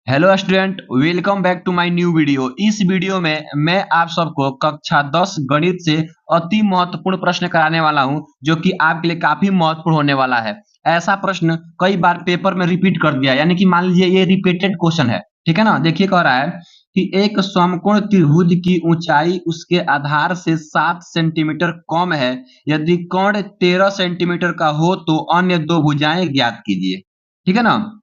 Hello student, welcome back to my new video. इस video में मैं आप सबको कक्षा 10 गणित से अति महत्वपूर्ण प्रश्न कराने वाला हूं, जो कि आपके लिए काफी महत्वपूर्ण होने वाला है। ऐसा प्रश्न कई बार पेपर में रिपीट कर दिया, यानी कि मान लीजिए ये रिपीटेड क्वेश्चन है। ठीक है ना। देखिए कह रहा है कि एक समकोण त्रिभुज की ऊंचाई उसके आधार से 7 सेंटीमीटर कम है। यदि कोण 13 सेंटीमीटर का हो तो अन्य दो भुजाएं ज्ञात कीजिए। ठीक है ना।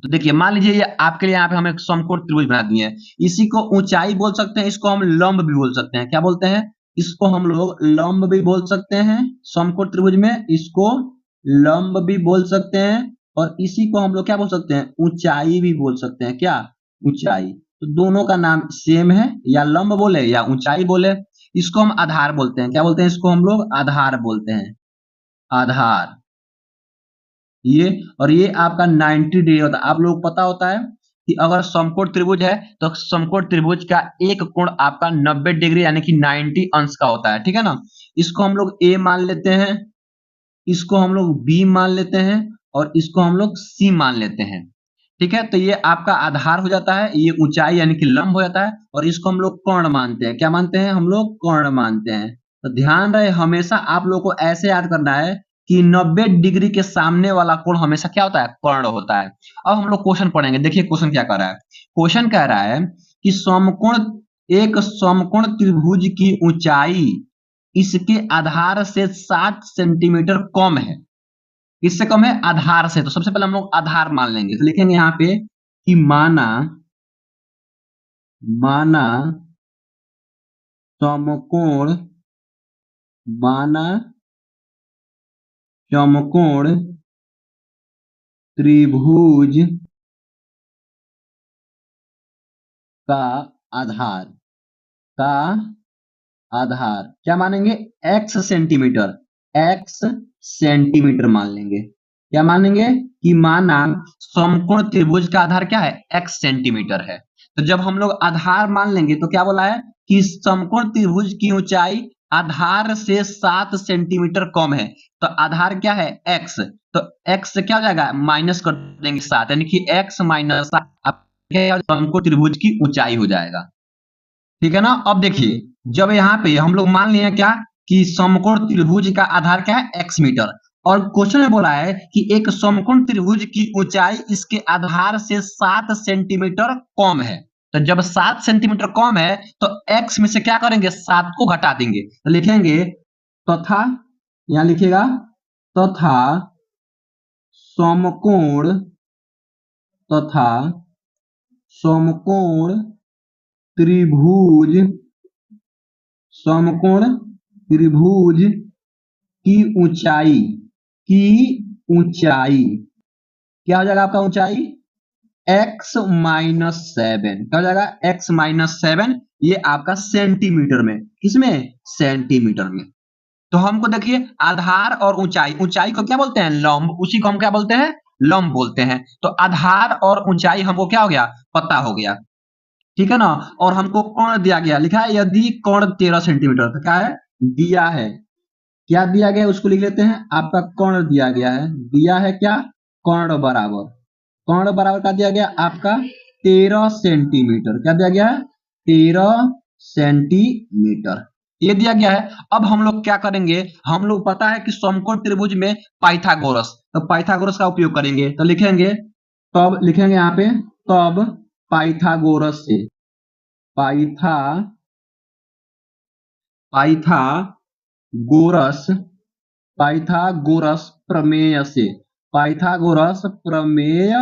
तो देखिए मान लीजिए ये आपके लिए यहाँ पे हम एक समकोण त्रिभुज बना दिए हैं। इसी को ऊंचाई बोल सकते हैं, इसको हम लंब भी बोल सकते हैं। क्या बोलते हैं? इसको हम लोग लंब भी बोल सकते हैं। समकोण त्रिभुज में इसको लंब भी बोल सकते हैं, और इसी को हम लोग क्या बोल सकते हैं? ऊंचाई भी बोल सकते हैं। क्या? ऊंचाई। तो दोनों का नाम सेम है, या लंब बोले या ऊंचाई बोले। इसको हम आधार बोलते हैं। क्या बोलते हैं? इसको हम लोग आधार बोलते हैं। आधार। ये और ये आपका 90 डिग्री होता है। आप लोग पता होता है कि अगर समकोण त्रिभुज है तो समकोण त्रिभुज का एक कोण आपका 90 डिग्री यानी कि 90 अंश का होता है। ठीक है ना। इसको हम लोग ए मान लेते हैं, इसको हम लोग बी मान लेते हैं, और इसको हम लोग सी मान लेते हैं। ठीक है। तो ये आपका आधार हो जाता है, ये ऊंचाई यानी कि लंब हो जाता है, और इसको हम लोग कोण मानते हैं। क्या मानते हैं? हम लोग कोण मानते हैं। तो ध्यान रहे, हमेशा आप लोग को ऐसे याद करना है कि 90 डिग्री के सामने वाला कोण हमेशा क्या होता है? कोण होता है। अब हम लोग क्वेश्चन पढ़ेंगे। देखिए क्वेश्चन क्या कर रहा है। क्वेश्चन कह रहा है कि एक समकोण त्रिभुज की ऊंचाई इसके आधार से 7 सेंटीमीटर कम है। किससे कम है? आधार से। तो सबसे पहले हम लोग आधार मान लेंगे। तो लिखेंगे यहाँ पे कि माना माना समकोण माना समकोण त्रिभुज का आधार का आधार क्या मानेंगे? x centimetre. x सेंटीमीटर मान लेंगे। क्या मानेंगे? कि माना समकोण त्रिभुज का आधार क्या है? x सेंटीमीटर है। तो जब हम लोग आधार मान लेंगे तो क्या बोला है कि समकोण त्रिभुज की ऊंचाई आधार से 7 सेंटीमीटर कम है। तो आधार क्या है? x। तो x से क्या हो जाएगा? माइनस कर देंगे 7, यानी कि x माइनस 7 समकोण त्रिभुज की ऊंचाई हो जाएगा। ठीक है ना। अब देखिए, जब यहाँ पे हम लोग मान लिए क्या कि समकोण त्रिभुज का आधार क्या है? x metre. और क्वेश्चन में बोला है कि एक समकोण त्रिभुज की ऊंचाई इसके आधार से 7 सेंटीमीटर कम है। तो जब 7 सेंटीमीटर कम है तो x में से क्या करेंगे? 7 को घटा देंगे। तो लिखेंगे तथा, यहां लिखिएगा तथा समकोण तथा समकोण त्रिभुज समकोण त्रिभुज की ऊंचाई की ऊंचाई क्या हो जाएगा? आपका ऊंचाई x-7। क्या हो जाएगा? x-7। ये आपका सेंटीमीटर में। किसमें? सेंटीमीटर में। तो हमको देखिए आधार और ऊंचाई, ऊंचाई को क्या बोलते हैं? लंब। उसी को हम क्या बोलते हैं? लंब बोलते हैं। तो आधार और ऊंचाई हमको क्या हो गया? पता हो गया। ठीक है ना। और हमको कोण दिया गया, लिखा है यदि कोण 13 सेंटीमीटर। तो क्या है? दिया है। क्या दिया गया उसको लिख लेते हैं। आपका कोण दिया गया है। दिया है क्या? कोण बराबर। कोण बराबर क्या दिया गया? आपका 13 सेंटीमीटर। क्या दिया गया है? 13 सेंटीमीटर। ये दिया गया है। अब हम लोग क्या करेंगे? हम लोग पता है कि समकोण त्रिभुज में पाइथागोरस, तो पाइथागोरस का उपयोग करेंगे। तो लिखेंगे, तब लिखेंगे यहाँ पे तब पाइथागोरस से पाइथा पाइथागोरस पाइथागोरस प्रमेय से पाइथागोरस प्रमेय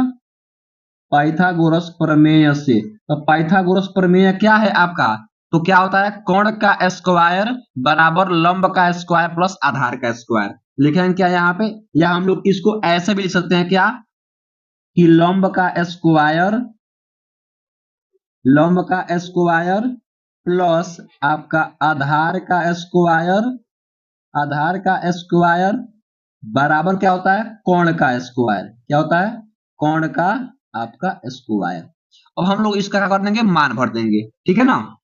पाइथागोरस प्रमेय से। तो पाइथागोरस प्रमेय क्या है आपका? तो क्या होता है? कोण का स्क्वायर बराबर लंब का स्क्वायर प्लस आधार का स्क्वायर। लिखेंगे क्या यहाँ पे? या हम लोग इसको ऐसे भी लिख सकते हैं क्या कि लंब का स्क्वायर प्लस आपका आधार का स्क्वायर बराबर क्या होता है? कोण का स्क्वायर। क्या होता है? कोण का आपका स्क्वायर। अब हम लोग इसका क्या कर देंगे? मान भर देंगे। ठीक है ना।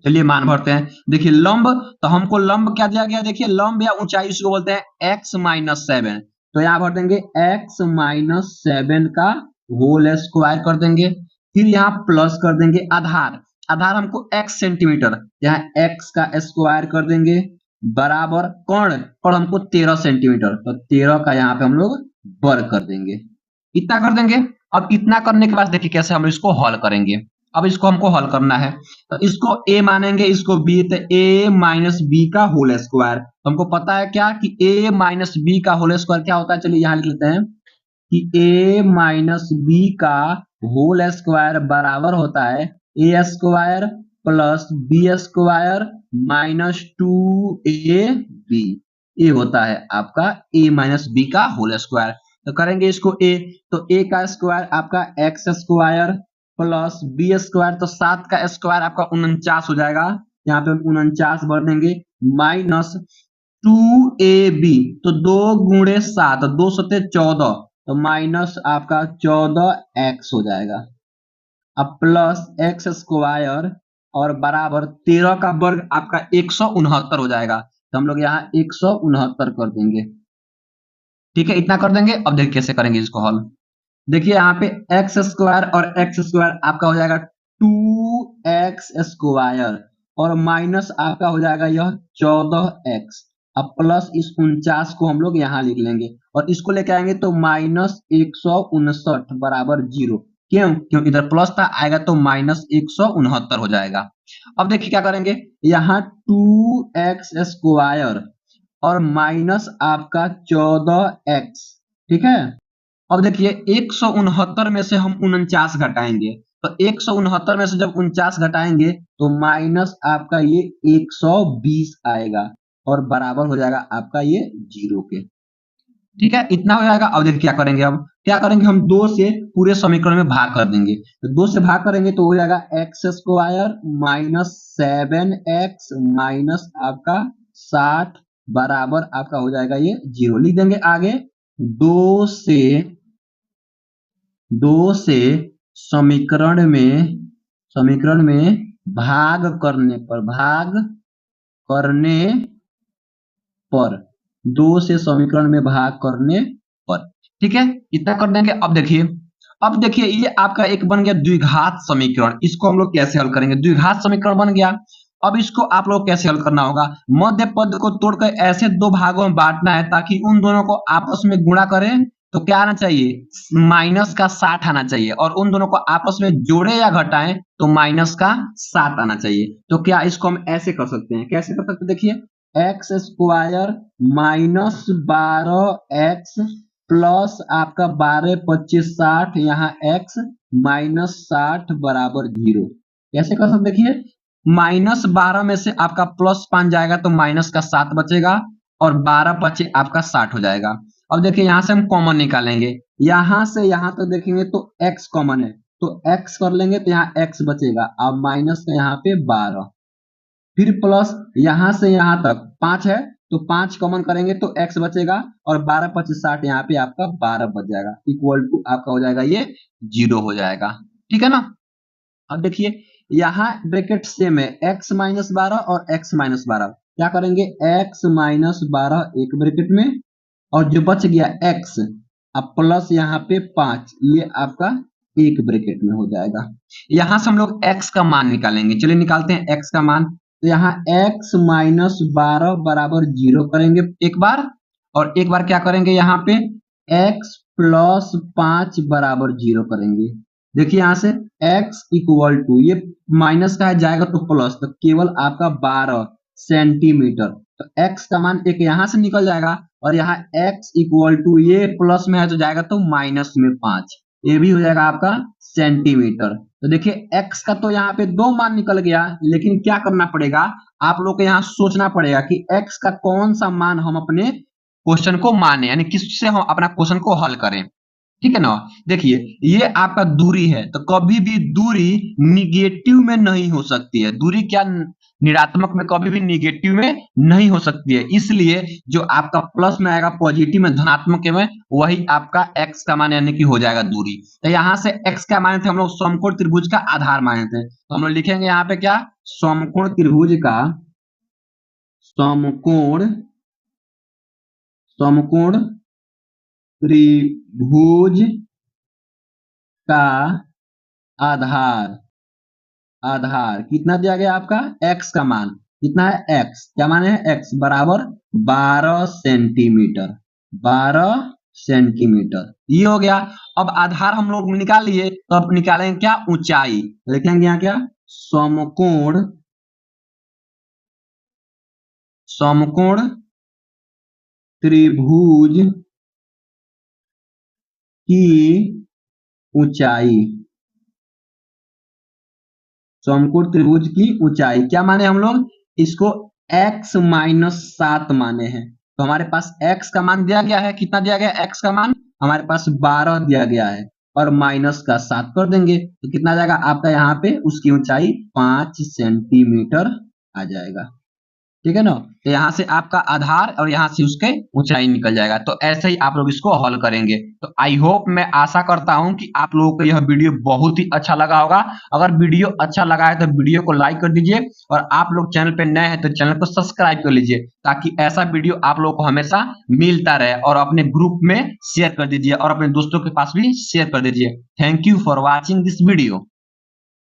चलिए मान भरते हैं। देखिए लंब, तो हमको लंब क्या दिया गया? देखिए लंब या ऊंचाई उसको बोलते हैं x-7। तो यहां भर देंगे x-7 का होल स्क्वायर कर देंगे। फिर यहाँ प्लस कर देंगे आधार, आधार हमको x सेंटीमीटर, यहाँ x का स्क्वायर कर देंगे बराबर कर्ण, और हमको 13 सेंटीमीटर, तो 13 का यहाँ पे हम लोग वर्ग कर देंगे, इतना कर देंगे। अब इतना करने के बाद देखिए कैसे हम इसको हल करेंगे। अब इसको हमको हल करना है, तो इसको a मानेंगे, इसको b, तो a माइनस बी का होल स्क्वायर। तो हमको पता है क्या कि a माइनस बी का होल स्क्वायर क्या होता है, चलिए यहाँ लिख लेते हैं कि a माइनस बी का होल स्क्वायर बराबर होता है a square plus B square minus 2ab, ये होता है आपका a माइनस बी का होल स्क्वायर। तो करेंगे इसको a, तो a का स्क्वायर आपका x square plus B square, तो 7 का स्क्वायर आपका 49 हो जाएगा, यहाँ पे हम 49 भर देंगे, माइनस 2ab, तो 2 गुणे 7, 2 सते 14, तो माइनस आपका 14x हो जाएगा। अब प्लस एक्स स्क्वायर और बराबर 13 का वर्ग आपका 169 हो जाएगा, तो हम लोग यहाँ 169 कर देंगे, ठीक है, इतना कर देंगे। अब देखिए कैसे करेंगे इसको हल। देखिए यहाँ पे एक्स स्क्वायर और एक्स स्क्वायर आपका हो जाएगा 2x स्क्वायर, और माइनस आपका हो जाएगा यह 14x, अब प्लस इस 49 को हम लोग यहाँ लिख लेंगे और इसको लेके आएंगे तो माइनस 159 बराबर 0, क्यों, क्यों इधर प्लस था, आएगा तो माइनस 169 हो जाएगा। अब देखिए क्या करेंगे, यहाँ 2x स्क्वायर और माइनस आपका 14x, ठीक है। अब देखिए 169 में से हम 49 घटाएंगे, तो 169 में से जब 49 घटाएंगे तो माइनस आपका ये 120 आएगा और बराबर हो जाएगा आपका ये 0 के, ठीक है, इतना हो जाएगा। अब देखिए क्या करेंगे, अब क्या करेंगे, हम 2 से पूरे समीकरण में भाग कर देंगे, तो 2 से भाग करेंगे तो हो जाएगा x square minus 7x minus आपका 60 बराबर आपका हो जाएगा ये 0, लिख देंगे आगे। 2 से समीकरण में भाग करने पर 2 से समीकरण में भाग करने पर, ठीक है, इतना कर देंगे। अब देखिए ये आपका एक बन गया द्विघात समीकरण, इसको हम लोग कैसे हल करेंगे, द्विघात समीकरण बन गया। अब इसको आप लोग कैसे हल करना होगा, मध्य पद को तोड़कर ऐसे दो भागों में बांटना है ताकि उन दोनों को आपस में गुणा करें तो क्या आना चाहिए, माइनस का 60 आना चाहिए, और उन दोनों को आपस में जोड़े या घटाएं तो माइनस का 7 आना चाहिए। तो क्या इसको हम ऐसे कर सकते हैं, कैसे कर सकते हैं, देखिए x square minus 12x plus आपका 12 25 60, यहाँ x माइनस 60 बराबर 0, कैसे कर सकते, देखिए माइनस 12 में से आपका प्लस 5 जाएगा तो माइनस का 7 बचेगा, और 12 बचे आपका 60 हो जाएगा। अब देखिए यहां से हम कॉमन निकालेंगे, यहां से यहां तक देखेंगे तो x कॉमन है, तो x कर लेंगे तो यहाँ x बचेगा, अब माइनस का यहाँ पे 12, फिर प्लस यहां से यहां तक 5 है तो 5 कॉमन करेंगे तो x बचेगा, और 12 25 60 यहाँ पे आपका 12 बच जाएगा, इक्वल टू आपका हो जाएगा ये 0 हो जाएगा, ठीक है ना। अब देखिए यहाँ ब्रैकेट सेम है, x माइनस 12 और x माइनस 12, क्या करेंगे x माइनस 12 एक ब्रैकेट में, और जो बच गया x, अब प्लस यहाँ पे 5, ये आपका एक ब्रैकेट में हो जाएगा। यहां से हम लोग x का मान निकालेंगे, चलिए निकालते हैं x का मान। तो यहाँ x माइनस 12 बराबर 0 करेंगे एक बार, और एक बार क्या करेंगे यहाँ पे x प्लस 5 बराबर 0 करेंगे। देखिए यहां से x इक्वल टू, ये माइनस का है जाएगा तो प्लस, तो केवल आपका 12 सेंटीमीटर, तो x का मान एक यहां से निकल जाएगा, और यहाँ x इक्वल टू ये प्लस में है तो जाएगा तो माइनस में 5, ये भी हो जाएगा आपका सेंटीमीटर। तो देखिए x का तो यहाँ पे 2 मान निकल गया, लेकिन क्या करना पड़ेगा, आप लोग को यहाँ सोचना पड़ेगा कि x का कौन सा मान हम अपने क्वेश्चन को माने, यानी किससे हम अपना क्वेश्चन को हल करें, ठीक है ना। देखिए ये आपका दूरी है, तो कभी भी दूरी निगेटिव में नहीं हो सकती है, दूरी क्या ऋणात्मक में कभी भी निगेटिव में नहीं हो सकती है, इसलिए जो आपका प्लस में आएगा पॉजिटिव में धनात्मक में वही आपका x का मान यानी कि हो जाएगा दूरी। तो यहाँ से x का माने थे हम लोग समकोण त्रिभुज का आधार माने थे, तो हम लोग लिखेंगे यहाँ पे क्या, समकोण त्रिभुज का समकोण त्रिभुज का आधार आधार कितना दिया गया आपका x का मान कितना है x क्या माने है x बराबर 12 सेंटीमीटर 12 सेंटीमीटर ये हो गया। अब आधार हम लोग निकाल लिए तो अब निकालेंगे क्या ऊंचाई लिखेंगे यहाँ क्या समकोण समकोण त्रिभुज की ऊंचाई समकोण त्रिभुज की ऊंचाई क्या माने हम लोग इसको x माइनस 7 माने हैं तो हमारे पास x का मान दिया गया है कितना दिया गया x का मान हमारे पास 12 दिया गया है और माइनस का 7 कर देंगे तो कितना जाएगा आपका यहाँ पे उसकी ऊंचाई 5 सेंटीमीटर आ जाएगा ठीक है ना तो यहाँ से आपका आधार और यहाँ से उसके ऊंचाई निकल जाएगा तो ऐसे ही आप लोग इसको हल करेंगे। तो आई होप मैं आशा करता हूं कि आप लोगों को यह वीडियो बहुत ही अच्छा लगा होगा। अगर वीडियो अच्छा लगा है तो वीडियो को लाइक कर दीजिए और आप लोग चैनल पे नए हैं तो चैनल को सब्सक्राइब कर लीजिए ताकि ऐसा वीडियो आप लोगों को हमेशा मिलता रहे और अपने ग्रुप में शेयर कर दीजिए और अपने दोस्तों के पास भी शेयर कर दीजिए। Thank you for watching this video.